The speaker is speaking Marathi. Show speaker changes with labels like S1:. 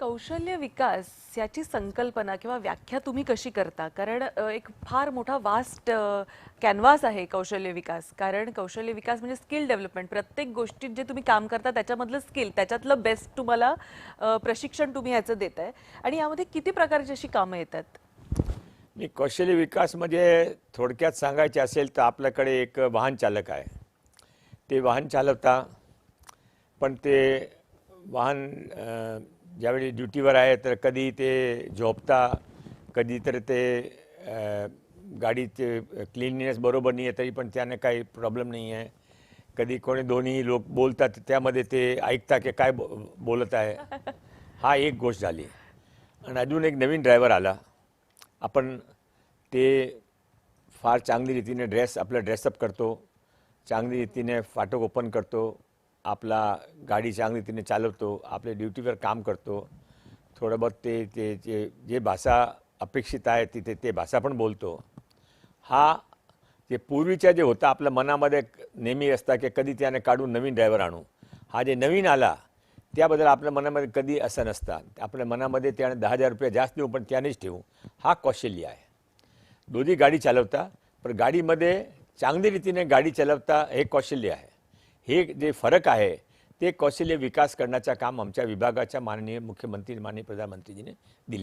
S1: कौशल्य विकास याची संकल्पना किंवा व्याख्या तुम्ही कशी करता? कारण एक फार मोठा वास्ट कॅनव्हास आहे कौशल्य विकास. कारण कौशल्य विकास म्हणजे स्किल डेव्हलपमेंट. प्रत्येक गोष्टीत जे तुम्ही काम करता त्याच्यामधलं स्किल, त्याच्यातलं बेस्ट तुम्हाला प्रशिक्षण तुम्ही याचं देताय आणि यामध्ये किती प्रकारची अशी कामं येतात?
S2: मी कौशल्य विकास म्हणजे थोडक्यात सांगायचे असेल तर आपल्याकडे एक वाहन चालक आहे. ते वाहन चालवता, पण ते वाहन ज्यावेळी ड्युटीवर आहे तर कधी ते झोपता, कधी तर ते गाडीचे क्लीननेस बरोबर नाही आहे तरी पण त्याने काही प्रॉब्लेम नाही आहे. कधी कोणी दोन्ही लोक बोलतात त्यामध्ये ते ऐकता की काय बोलत आहे. हा एक गोष्ट झाली. आणि अजून एक नवीन ड्रायव्हर आला. आपण ते फार चांगली रीतीने आपला ड्रेसअप करतो, चांगली रीतीने फाटक ओपन करतो, आपला गाडी चांगली रीतीने चालवतो, आपल्या ड्युटीवर काम करतो, थोडं बहुत ते ते जे जे भाषा अपेक्षित आहे तिथे ते भाषा पण बोलतो. हा जे पूर्वीच्या जे होता आपल्या मनामध्ये नेहमी असता की कधी त्याने काढून नवीन ड्रायव्हर आणू. हा जे नवीन आला त्याबद्दल आपल्या मनामध्ये कधी असं नसतं. आपल्या मनामध्ये त्याने 10,000 रुपये जास्त देऊ पण त्यानेच ठेवू. हा कौशल्य आहे. दोन्ही गाडी चालवता, पण गाडीमध्ये चांगली रीतीने गाडी चालवता हे कौशल्य आहे. हे जे फरक आहे ते कौशल्य विकास करण्याचं काम आमच्या विभागाच्या माननीय मुख्यमंत्री, माननीय प्रधानमंत्रीजीने दिले.